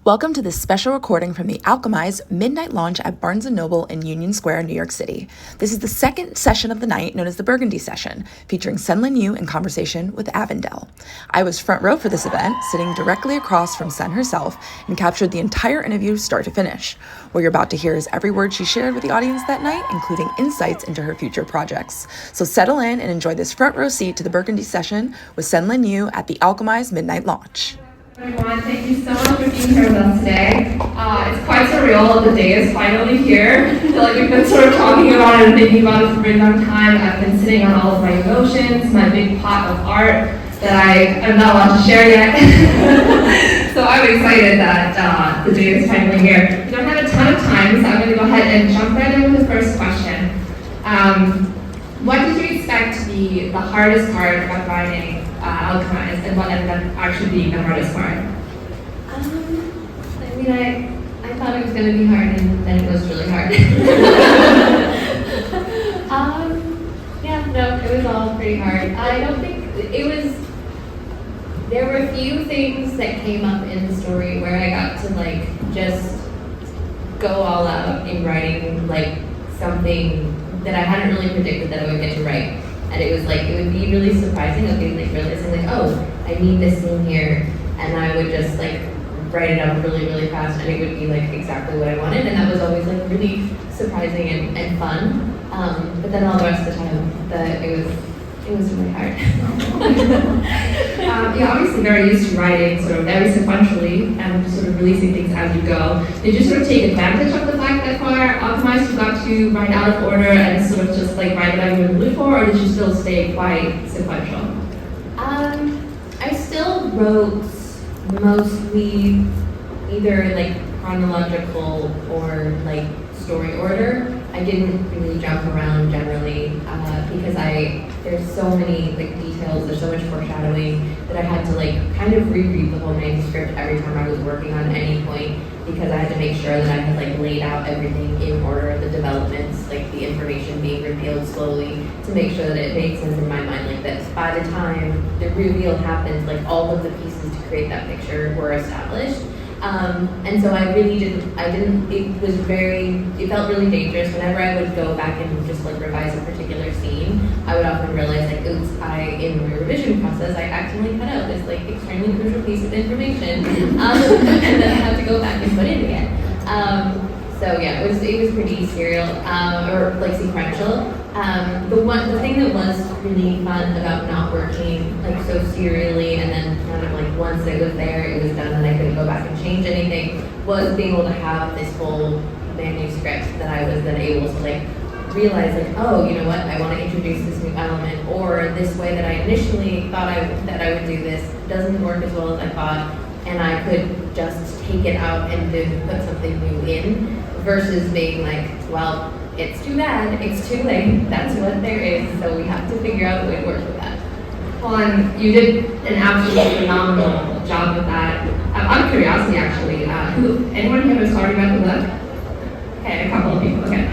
Welcome to this special recording from the Alchemised midnight launch at Barnes & Noble in Union Square, New York City. This is the second session of the night, known as the Burgundy session, featuring SenLinYu in conversation with Avendell. I was front row for this event, sitting directly across from Sen herself, and captured the entire interview start to finish. What you're about to hear is every word she shared with the audience that night, including insights into her future projects. So settle in and enjoy this front row seat to the Burgundy session with SenLinYu at the Alchemised midnight launch. Everyone, thank you so much for being here with us today. It's quite surreal. The day is finally here. I feel like we've been sort of talking about it and thinking about it for a very long time. I've been sitting on all of my emotions, my big pot of art that I am not allowed to share yet. So I'm excited that the day is finally here. We don't have a ton of time, so I'm going to go ahead and jump right into the first question. What did you expect to be the hardest part about writing Alchemised, and what ended up actually being the hardest part? I thought it was going to be hard, and then it was really hard. It was all pretty hard. I don't think it was. There were a few things that came up in the story where I got to just go all out in writing something that I hadn't really predicted that I would get to write. And it was it would be really surprising, realizing I need this scene here, and I would just write it up really, really fast, and it would be exactly what I wanted, and that was always really surprising and fun. But then all the rest of the time, it was really hard. You're obviously very used to writing sort of very sequentially and sort of releasing things as you go. Did you sort of take advantage of the fact that for Alchemised you got to write out of order and sort of just write whatever you were in the mood for, or did you still stay quite sequential? I still wrote mostly either chronological or story order. I didn't really jump around generally because there's so many details, there's so much foreshadowing that I had to kind of reread the whole manuscript every time I was working on any point, because I had to make sure that I had laid out everything in order, the developments, the information being revealed slowly, to make sure that it made sense in my mind, that by the time the reveal happened, all of the pieces to create that picture were established. And so I really didn't, it felt really dangerous. Whenever I would go back and just revise a particular scene, I would often realize in the revision process, I accidentally cut out this extremely crucial piece of information, and then I had to go back and put it again. So yeah, it was pretty serial, or sequential. The thing that was really fun about not working so serially, and then kind of once it was there, it was done, and I couldn't go back and change anything, was being able to have this whole manuscript that I was then able to realize oh, you know what, I want to introduce this new element, or this way that I initially thought that I would do this doesn't work as well as I thought, and I could just take it out and then put something new in, versus being well, it's too bad, it's too late, that's what there is, so we have to figure out a way to work with that. Well, and you did an absolutely phenomenal job with that. Out of curiosity, actually, anyone here who's already read the book? Okay, a couple of people, okay.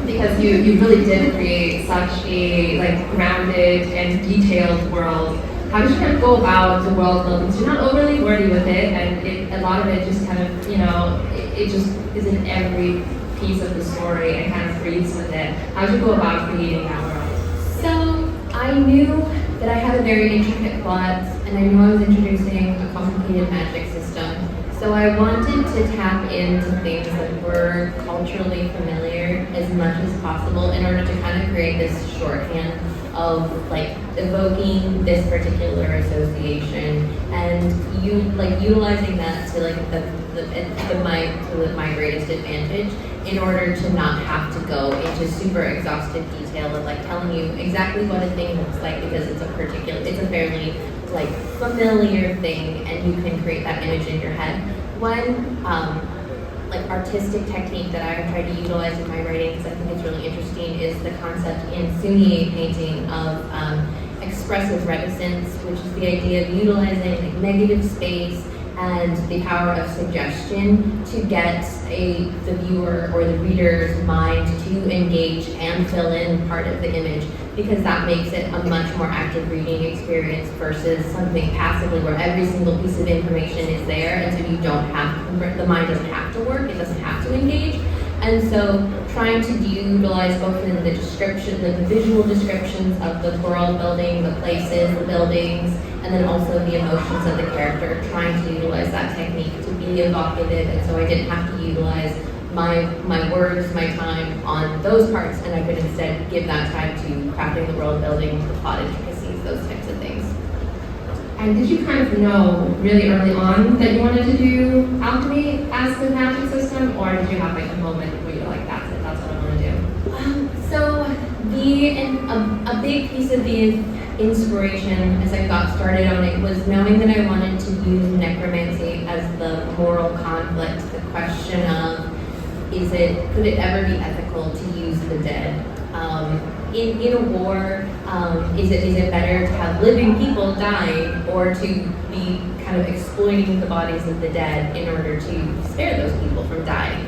Because you really did create such a grounded and detailed world. How did you kind of go about the world building? So you're not overly wordy with it, and a lot of it just kind of, it just is in every piece of the story and kind of breathes with it. How did you go about creating that world? So I knew that I had a very intricate plot, and I knew I was introducing a complicated magic system. So I wanted to tap into things that were culturally familiar as much as possible in order to kind of create this shorthand of evoking this particular association, and utilizing that to my greatest advantage, in order to not have to go into super exhaustive detail of telling you exactly what a thing looks like, because it's a fairly familiar thing, and you can create that image in your head. One artistic technique that I try to utilize in my writing, because I think it's really interesting, is the concept in Sunyi painting of expressive reticence, which is the idea of utilizing negative space and the power of suggestion to get the viewer or the reader's mind to engage and fill in part of the image because that makes it a much more active reading experience versus something passively where every single piece of information is there, and so you don't have, the mind doesn't have to work, it doesn't have to engage. And so trying to utilize both in the description, the visual descriptions of the world building, the places, the buildings, and then also the emotions of the character, trying to utilize that technique to be evocative, and so I didn't have to utilize my words, my time on those parts, and I could instead give that time to crafting the world building, the plot intricacies, those types of things. And did you kind of know really early on that you wanted to do alchemy as the magic system, or did you have like a moment where you're like, that's it, that's what I want to do? So a big piece of the inspiration as I got started on it was knowing that I wanted to use necromancy as the moral conflict, the question of could it ever be ethical to use the dead? In a war, is it better to have living people dying or to be kind of exploiting the bodies of the dead in order to spare those people from dying?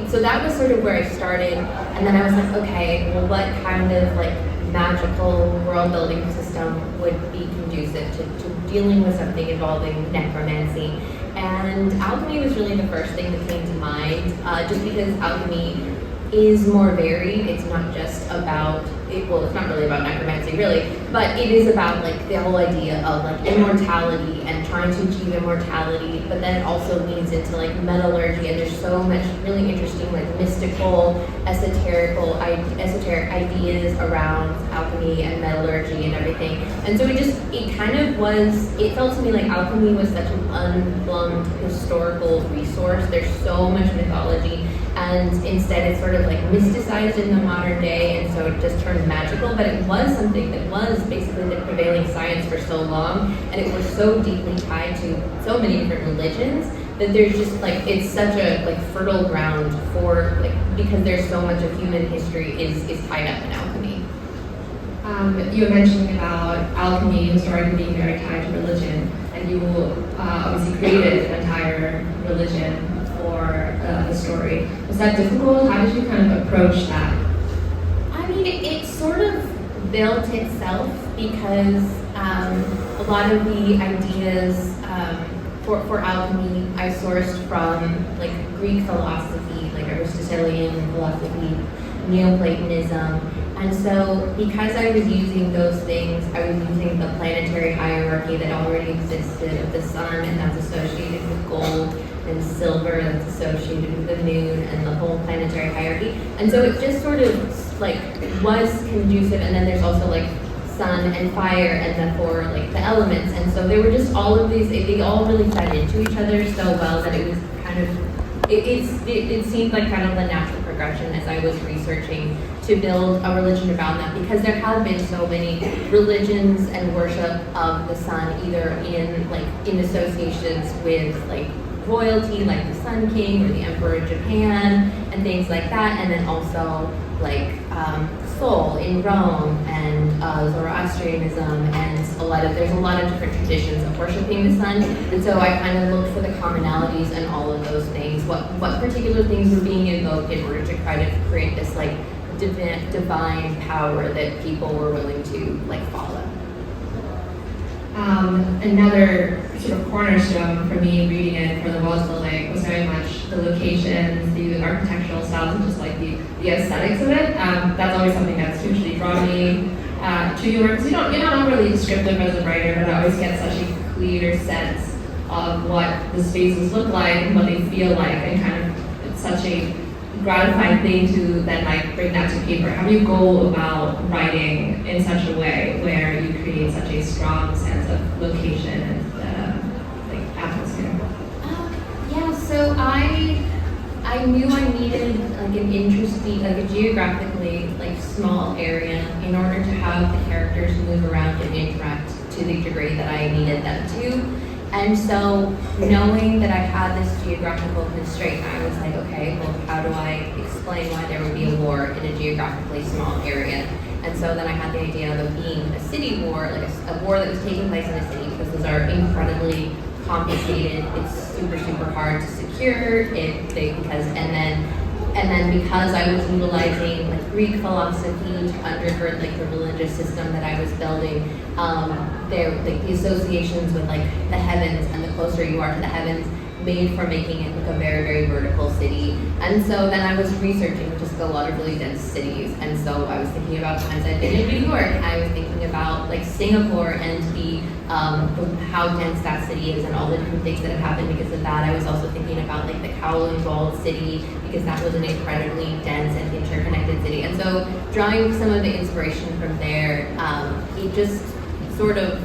So that was sort of where I started, and then I was like, okay, well, what kind of like magical world building system would be conducive to dealing with something involving necromancy? And alchemy was really the first thing that came to mind, just because alchemy is more varied. It's not just about, it's not really about necromancy really, but it is about like the whole idea of like immortality and trying to achieve immortality, but then it also leads into like metallurgy, and there's so much really interesting like mystical, esoteric ideas around alchemy and metallurgy and everything. And so it felt to me like alchemy was such an unplumbed historical resource. There's so much mythology, and instead it's sort of like mysticized in the modern day, and so it just turned magical, but it was something that was basically the prevailing science for so long, and it was so deeply tied to so many different religions that there's just like, it's such a like fertile ground for like, because there's so much of human history is tied up in alchemy. You were mentioning about alchemy historically being very tied to religion, and you obviously created an entire religion for the story. Was that difficult? How did you kind of approach that? I mean, it sort of built itself because a lot of the ideas for alchemy I sourced from like Greek philosophy, like Aristotelian philosophy, Neoplatonism. And so because I was using those things, I was using the planetary hierarchy that already existed of the sun, and that's associated with gold, and silver that's associated with the moon, and the whole planetary hierarchy. And so it just sort of like was conducive, and then there's also like sun and fire, and then for like the elements. And so they were just all of these, they all really fed into each other so well that it was kind of, it seemed like kind of the natural progression as I was researching to build a religion around that, because there have been so many religions and worship of the sun, either in associations with like royalty, like the Sun King or the Emperor of Japan and things like that, and then also like Sol in Rome, and Zoroastrianism, and there's a lot of different traditions of worshiping the sun. And so I kind of looked for the commonalities in all of those things, what particular things were being invoked in order to kind of create this like divine power that people were willing to like follow. Another sort of cornerstone for me reading it for the world building was very much the locations, the architectural styles, and just like the aesthetics of it. That's always something that's hugely drawn me to your work. Because you're not really descriptive as a writer, but I always get such a clear sense of what the spaces look like and what they feel like, and kind of it's such a gratifying thing to then like bring that to paper. How do you go about writing in such a way where you create such a strong sense of location and like atmosphere? So I knew I needed like an interesting, like a geographically like small area in order to have the characters move around and interact to the degree that I needed them to. And so knowing that I had this geographical constraint, I was like, okay, well, how do I explain why there would be a war in a geographically small area? And so then I had the idea of being a city war, like a war that was taking place in a city, because those are incredibly complicated. It's super, super hard to secure and then and then because I was utilizing like Greek philosophy to undergird like the religious system that I was building, there like the associations with like the heavens and the closer you are to the heavens made for making it like a very, very vertical city. And so then I was researching just a lot of really dense cities. And so I was thinking about times I've been in New York. I was thinking about like Singapore and how dense that city is and all the different things that have happened because of that. I was also thinking about like the Kowloon walled city because that was an incredibly dense and interconnected city. And so drawing some of the inspiration from there, it just sort of,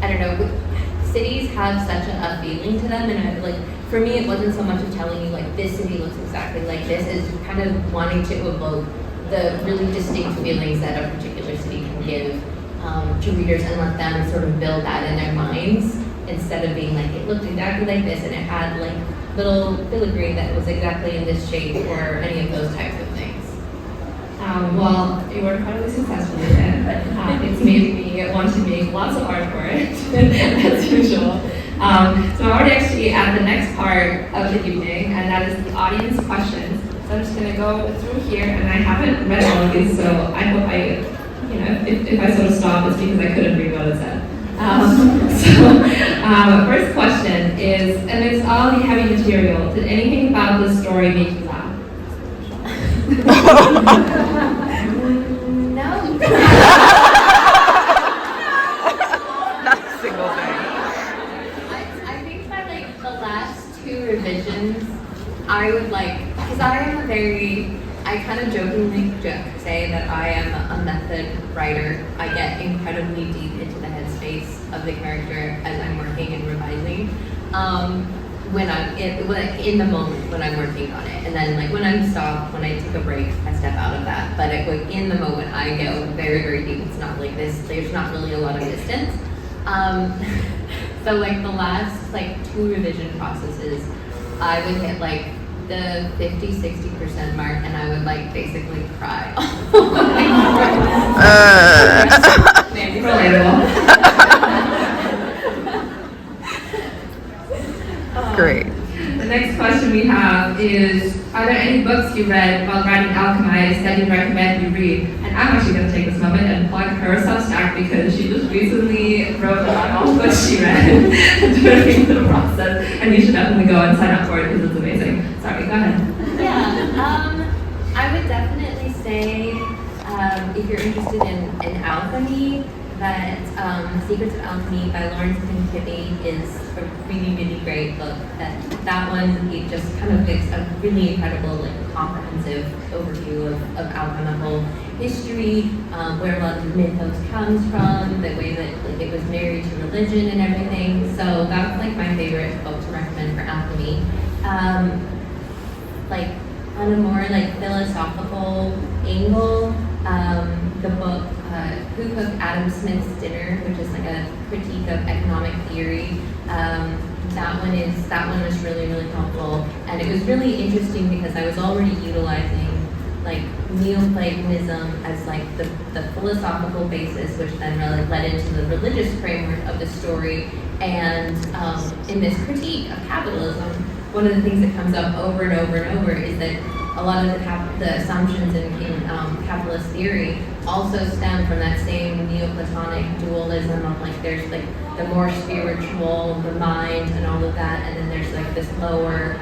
I don't know, cities have such a feeling to them, and like for me, it wasn't so much of telling you like this city looks exactly like this. Is kind of wanting to evoke the really distinct feelings that a particular city can give to readers and let them sort of build that in their minds instead of being like it looked exactly like this and it had like little filigree that was exactly in this shape or any of those types of things. Well, you were incredibly successful with it, but it's made me want to make lots of art for it, as usual. So I'm already actually at the next part of the evening, and that is the audience questions. So I'm just going to go through here, and I haven't read all of these, so I hope if I sort of stop, it's because I couldn't read what it said. First question is, amidst all the heavy material, did anything about this story make you laugh? No. Not a single thing. I think that like the last two revisions, I would like, because I kind of jokingly say that I am a method writer. I get incredibly deep into the headspace of the character as I'm working and revising. When I'm in the moment when I'm working on it, and then like when I'm stopped, when I take a break, I step out of that. But in the moment, I go very, very deep. It's not like this. There's not really a lot of distance. So like the last like two revision processes, I would hit like the 50-60% mark, and I would like basically cry. Relatable. Great. The next question we have is, are there any books you read while writing Alchemised that you'd recommend you read? And I'm actually going to take this moment and plug her Substack because she just recently wrote about all the books she read during the process, and you should definitely go and sign up for it because it's amazing. Sorry, go ahead. Yeah, I would definitely say if you're interested in alchemy, that Secrets of Alchemy by Lawrence and Kibbe is a really, really great book. That one, it just kind of gives a really incredible, like, comprehensive overview of alchemical history, where a lot of the mythos comes from, the way that like it was married to religion and everything. So that's like my favorite book to recommend for alchemy. Like on a more like philosophical angle, the book Who Cooked Adam Smith's Dinner, which is like a critique of economic theory. That one was really, really helpful, and it was really interesting because I was already utilizing like Neoplatonism as like the philosophical basis, which then really led into the religious framework of the story. And in this critique of capitalism, one of the things that comes up over and over and over is that a lot of the assumptions in capitalist theory also stem from that same Neoplatonic dualism of like there's like the more spiritual, the mind, and all of that, and then there's like this lower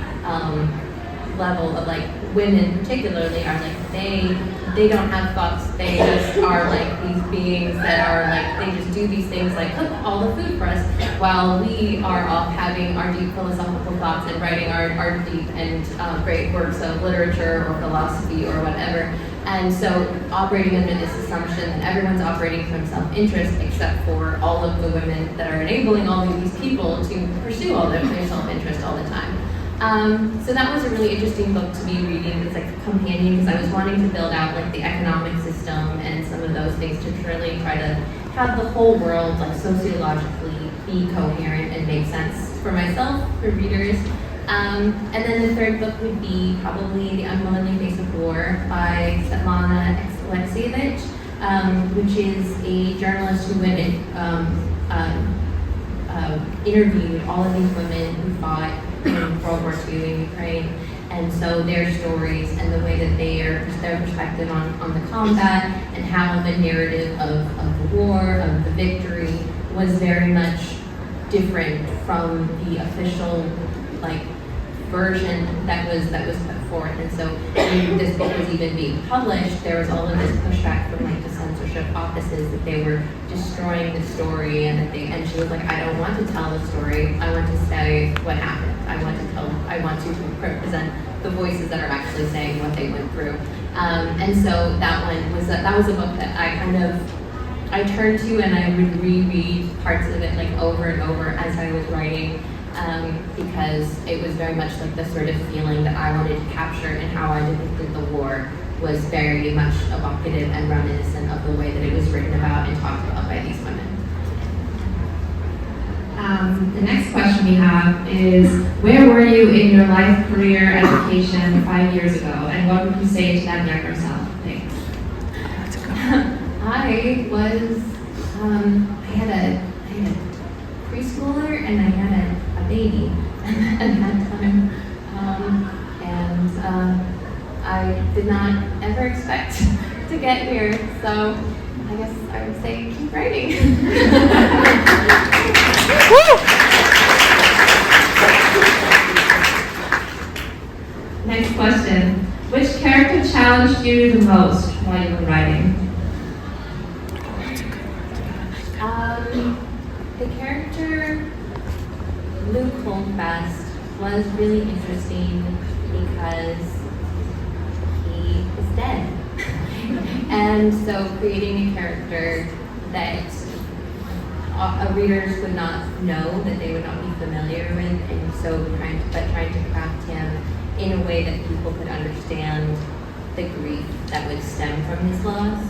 level of like women particularly are like they don't have thoughts, they just are like these beings that are like they just do these things like cook all the food for us while we are all having our deep philosophical thoughts and writing our deep and great works of literature or philosophy or whatever. And so operating under this assumption that everyone's operating from self-interest except for all of the women that are enabling all of these people to pursue all of their self-interest all the time. So that was a really interesting book to be reading as like a companion because I was wanting to build out like the economic system and some of those things to really try to have the whole world like sociologically be coherent and make sense for myself, for readers. And then the third book would be probably The Unwomanly Face of War by Svetlana Alexievich, which is a journalist who went and interviewed all of these women who fought in World War II in Ukraine. And so their stories and the way that their perspective on the combat and how the narrative of the war, of the victory, was very much different from the official version that was put forth. And so when this book was even being published, there was all of this pushback from the censorship offices that they were destroying the story, and she was like, I don't want to tell the story. I want to say what happened. I want to represent the voices that are actually saying what they went through. And so that was a book that I turned to, and I would reread parts of it over and over as I was writing, because it was very much the sort of feeling that I wanted to capture, and how I depicted the war was very much evocative and reminiscent of the way that it was written about and talked about by these women. The next question we have is, where were you in your life, career, education 5 years ago, and what would you say to that younger self? Thanks. I was, I had a preschooler and I had a baby at that time, and I did not ever expect to get here, so I guess I would say keep writing. Next question. Which character challenged you the most while you were writing? The character Luke Holdfast was really interesting because he is dead. And so creating a character that readers would not know, that they would not be familiar with, and so trying to craft him in a way that people could understand the grief that would stem from his loss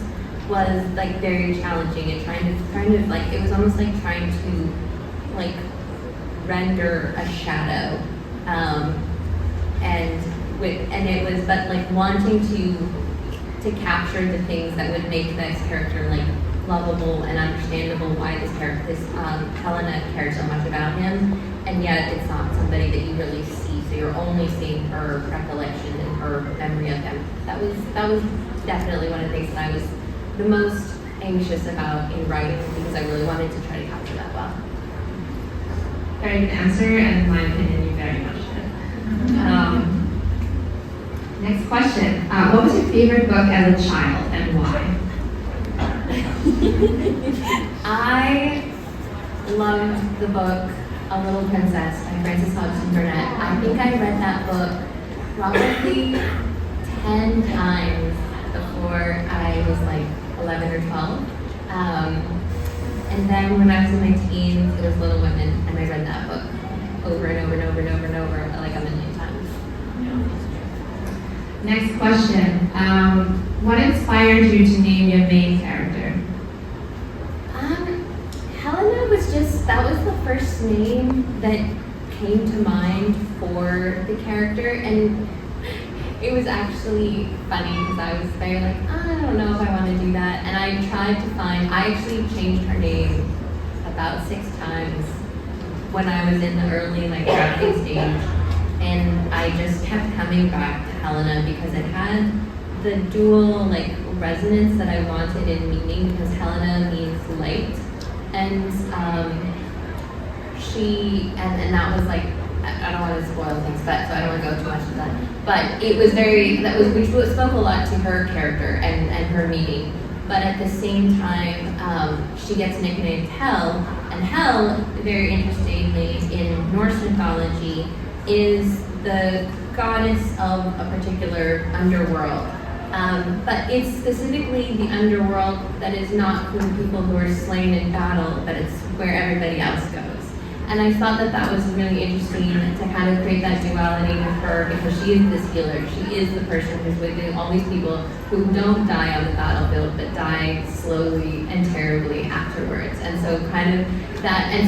was very challenging, and trying to it was almost like trying to render a shadow, and it was wanting to capture the things that would make this character lovable and understandable, why this Helena cared so much about him, and yet it's not somebody that you really see, so you're only seeing her recollection and her memory of him. That was definitely one of the things that I was the most anxious about in writing, because I really wanted to try to capture that well. Very good answer, and in my opinion, you very much did. Next question. What was your favorite book as a child, and why? I loved the book A Little Princess by Frances Hodgson Burnett. I think I read that book probably 10 times before I was 11 or 12. And then when I was in my teens, it was Little Women, and I read that book over and over and over and over and over, a million times. Next question. What inspired you to name your main character? Helena that was the first name that came to mind for the character, and it was actually funny because I was very I don't know if I want to do that, and I actually changed her name about 6 times when I was in the early drafting stage, and I just kept coming back to Helena because it had the dual resonance that I wanted in meaning, because Helena means light, and that was I don't want to spoil things, but so I don't want to go too much into that. But it was we spoke a lot to her character and her meaning. But at the same time, she gets nicknamed Hel, and Hel, very interestingly, in Norse mythology, is the goddess of a particular underworld. But it's specifically the underworld that is not for the people who are slain in battle, but it's where everybody else goes. And I thought that was really interesting to kind of create that duality with her, because she is this healer. She is the person who's with all these people who don't die on the battlefield, but die slowly and terribly afterwards. And so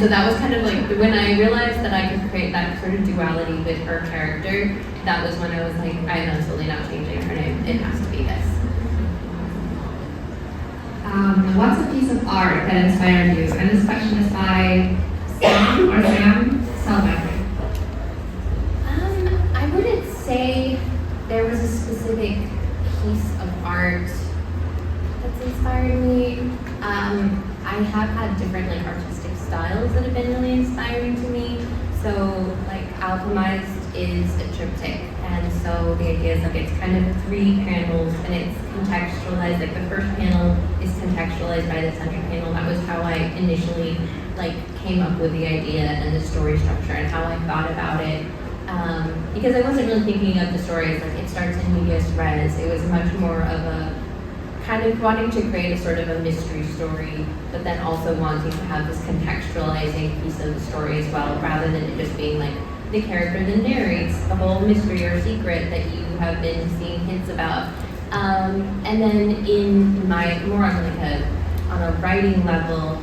that was kind of when I realized that I could create that sort of duality with her character, that was when I was I'm absolutely not changing her name. It has to be this. What's a piece of art that inspired you? And this question is by Sam Selbecker. I wouldn't say Alchemised is a triptych, and so the idea is like it's kind of 3 panels, and it's contextualized. Like the first panel is contextualized by the central panel. That was how I initially came up with the idea and the story structure and how I thought about it. Because I wasn't really thinking of the story as like it starts in medias res. It was much more of a kind of wanting to create a sort of a mystery story, but then also wanting to have this contextualizing piece of the story as well, rather than it just being like the character that narrates a whole mystery or secret that you have been seeing hints about. And then in my more on a writing level,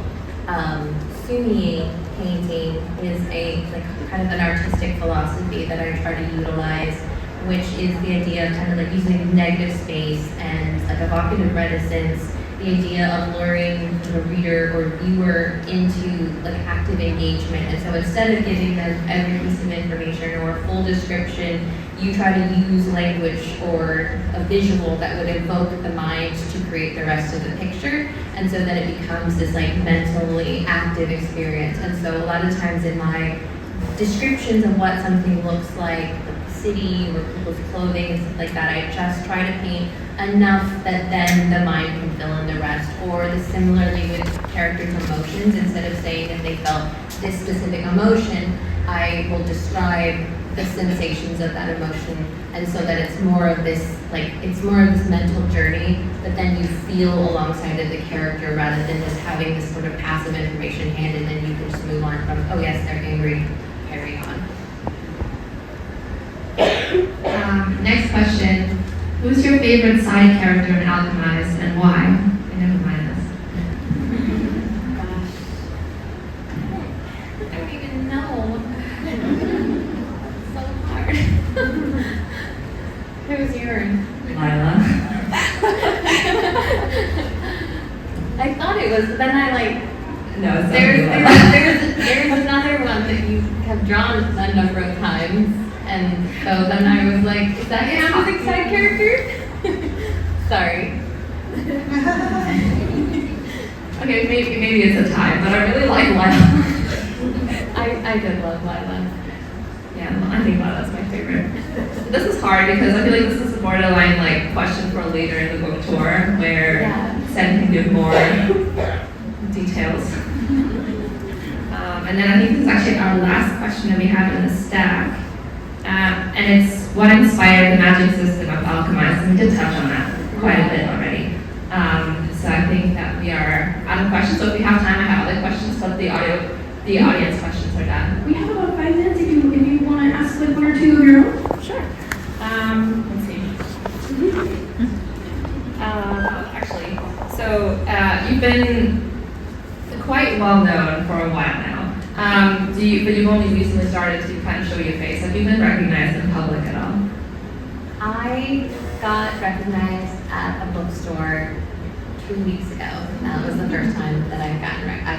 Sumi painting is a kind of an artistic philosophy that I try to utilize, which is the idea of kind of like using negative space and like evocative reticence, the idea of luring the reader or viewer into like active engagement. And so instead of giving them every piece of information or a full description, you try to use language or a visual that would evoke the mind to create the rest of the picture. And so that it becomes this like mentally active experience. And so a lot of times in my descriptions of what something looks like the city or people's clothing and stuff like that, I just try to paint enough that then the mind can fill in the rest. Or similarly with characters' emotions, instead of saying that they felt this specific emotion, I will describe the sensations of that emotion, and so that it's more of this mental journey that then you feel alongside of the character, rather than just having this sort of passive information handed and you can just move on from, oh yes, they're angry, carry on. Next question. Who's your favorite side character in Alchemised and why? I know who mine is. Gosh. I don't even know. It's so hard. Who's yours? Lila. I thought it was, but then I No, it's there's another one that you have drawn a number of times. And so then I was like, is that your specific side character? Sorry. Okay, maybe it's a tie, but I really like Lila. I did love Lila. Yeah, I think Lila's my favorite. This is hard because I feel like this is a borderline question for later in the book tour where Sen can give more details. And then I think this is actually our last question that we have in the stack. And it's what inspired the magic system of Alchemised, and we did touch on that quite a bit already. So I think that we are out of questions. So if we have time, I have other questions, but the audience questions are done. We have about 5 minutes if you want to ask like 1 or 2 of your own. Sure. Let's see. Actually, so you've been quite well known for a while now. But you've only recently started to kind of show your face. Have you been recognized in public at all? I got recognized at a bookstore 2 weeks ago. That was the first time that I've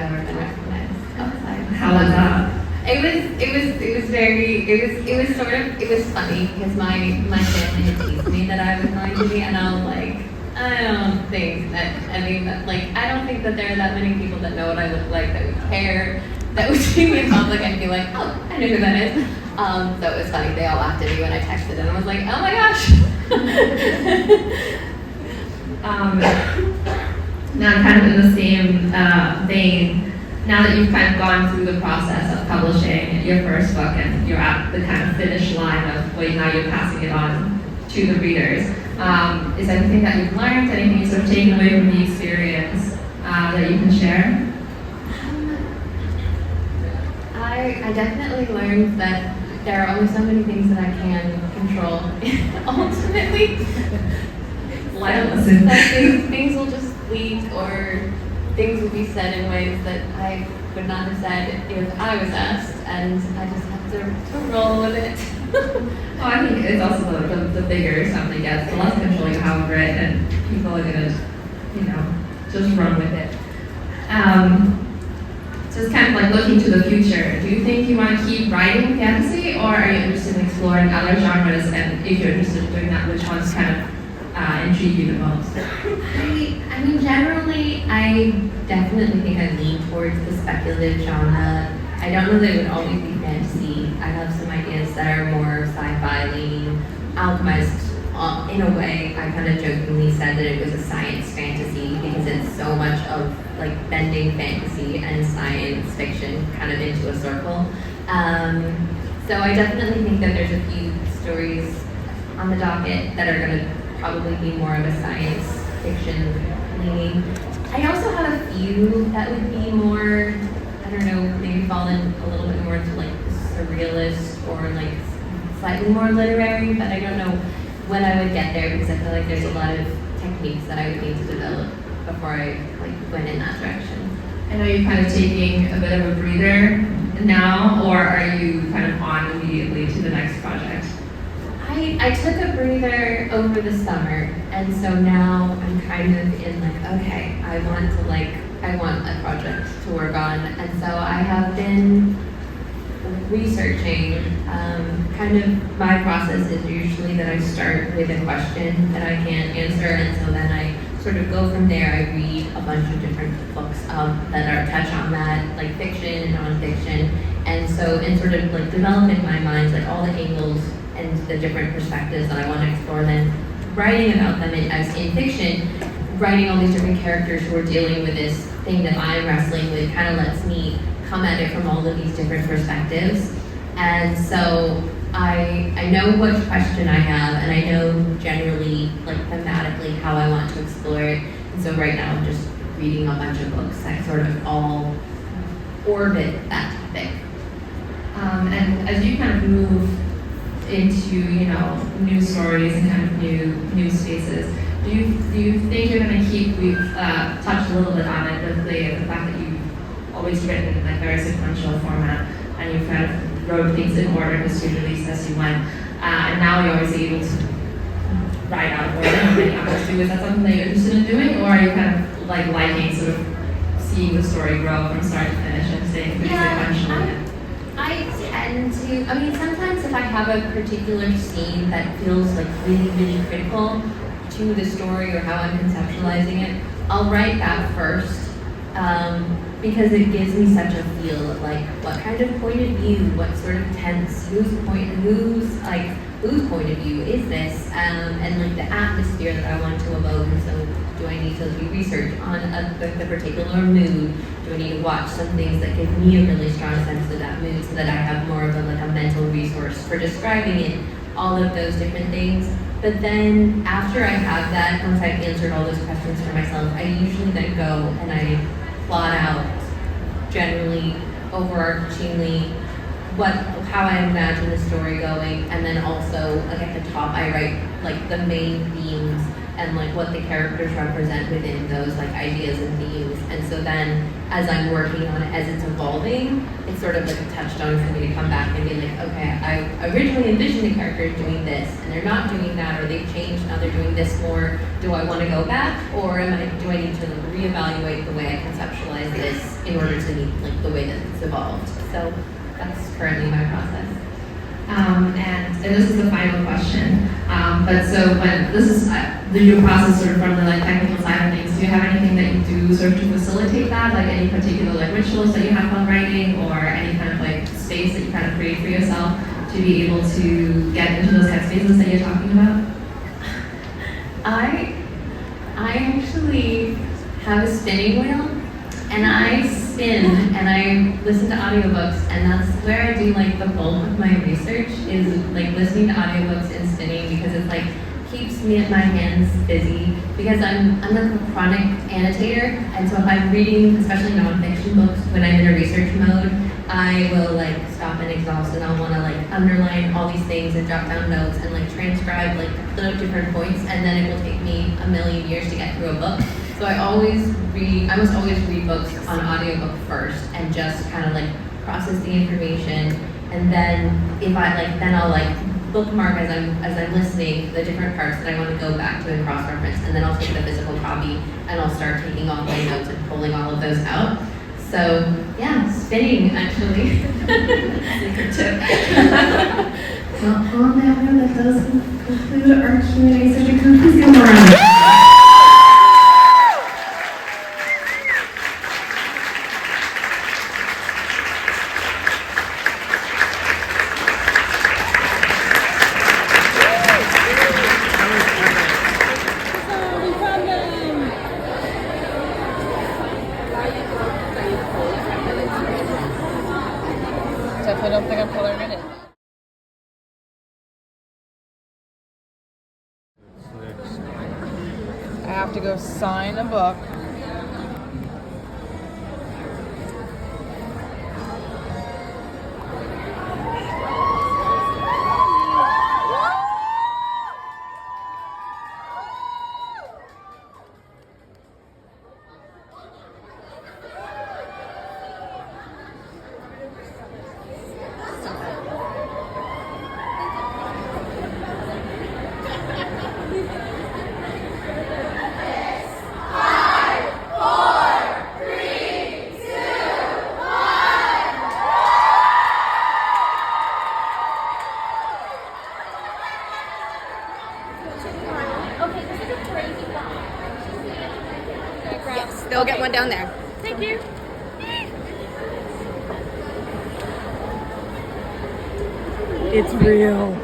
ever been recognized outside. How was that? It was funny because my family had teased me that I was going to be, and I was like, I don't think that there are that many people that know what I look like that would care, that would see me in public and be like, oh, I know who that is. So it was funny. They all laughed at me when I texted and I was like, oh my gosh. Now, kind of in the same vein, now that you've kind of gone through the process of publishing your first book and you're at the kind of finish line of now you're passing it on to the readers, is there anything that you've learned, anything you've sort of taken away from the experience that you can share? I definitely learned that there are only so many things that I can control. Ultimately, that things will just leak, or things will be said in ways that I would not have said if I was asked, and I just have to roll with it. Well, I think it's also the bigger something gets, the less control you have over it, and people are gonna, just run with it. So it's kind of like looking to the future. Do you think you want to keep writing fantasy, or are you interested in exploring other genres? And if you're interested in doing that, which ones kind of intrigue you the most? I mean, generally, I definitely think I lean towards the speculative genre I don't know that it would always be fantasy. I have some ideas that are more sci-fi leaning. Alchemist, in a way, I kind of jokingly said that it was a science fantasy because it's so much of like bending fantasy and science fiction kind of into a circle. So I definitely think that there's a few stories on the docket that are going to probably be more of a science fiction leaning. I also have a few that would be more, I don't know, maybe fall in a little bit more to like surrealist or like slightly more literary, but I don't know when I would get there because I feel like there's a lot of techniques that I would need to develop before I like went in that direction. And are you kind of taking a bit of a breather now, or are you kind of on immediately to the next project? I took a breather over the summer, and so now I'm kind of in like, okay, I want a project to work on, and so I have been researching. Kind of my process is usually that I start with a question that I can't answer, and so then I sort of go from there. I read a bunch of different books that are touch on that, like fiction and nonfiction, and so in sort of like developing my mind, like all the angles and the different perspectives that I want to explore, then writing about them as in fiction, writing all these different characters who are dealing with this thing that I'm wrestling with kind of lets me come at it from all of these different perspectives. And so I know what question I have, and I know generally, like thematically, how I want to explore it. And so right now I'm just reading a bunch of books that sort of all orbit that topic. And as you kind of move into, new stories and kind of new spaces, do you think you're going to keep? We've touched a little bit on it, but the fact that you've always written in like very sequential format, and you've kind of wrote things in order just to release as you went, and now you're always able to write out more than many others do. Is that something that you're interested in doing, or are you kind of like liking sort of seeing the story grow from start to finish and staying pretty sequential? I tend to, sometimes if I have a particular scene that feels like really, really critical to the story or how I'm conceptualizing it, I'll write that first, because it gives me such a feel of like what kind of point of view, what sort of tense, whose point of view is this, and like the atmosphere that I want to evoke. And so do I need to do research on the particular mood? Do I need to watch some things that give me a really strong sense of that mood so that I have more of a mental resource for describing it, all of those different things. But then after I have that, once I've answered all those questions for myself, I usually then go and I plot out generally, overarchingly, how I imagine the story going, and then also like at the top I write like the main themes and like what the characters represent within those like ideas and themes. And so then as I'm working on it, as it's evolving, it's sort of like a touchstone for me to come back and be like, okay, I originally envisioned the characters doing this and they're not doing that, or they've changed, now they're doing this more. Do I want to go back, or do I need to reevaluate the way I conceptualize this in order to meet like the way that it's evolved? So that's currently my process. And this is the final question. But so when this is your process sort of from the like technical side of things, do you have anything that you do sort of to facilitate that? Like any particular like rituals that you have while writing, or any kind of like space that you kind of create for yourself to be able to get into those headspaces that you're talking about? I actually have a spinning wheel, and I spin and I listen to audiobooks, and that's where I do like the bulk of my research, is like listening to audiobooks and spinning, because it's like keeps my hands busy, because I'm like a chronic annotator, and so if I'm reading, especially nonfiction books, when I'm in a research mode, I will like stop and exhaust, and I'll want to like underline all these things and jot down notes and like transcribe like the different points, and then it will take me a million years to get through a book. So I must always read books on audiobook first and just kind of like process the information, and then if I like, then I'll like bookmark as I'm listening the different parts that I want to go back to and cross-reference, and then I'll take the physical copy and I'll start taking all my notes and pulling all of those out. So yeah, spinning actually. Secret tip. Well, on that note, that does conclude our Q&A session. Please give them a round. vampire minute. I have to go sign a book. Yes, they'll get one down there. Thank you. It's real.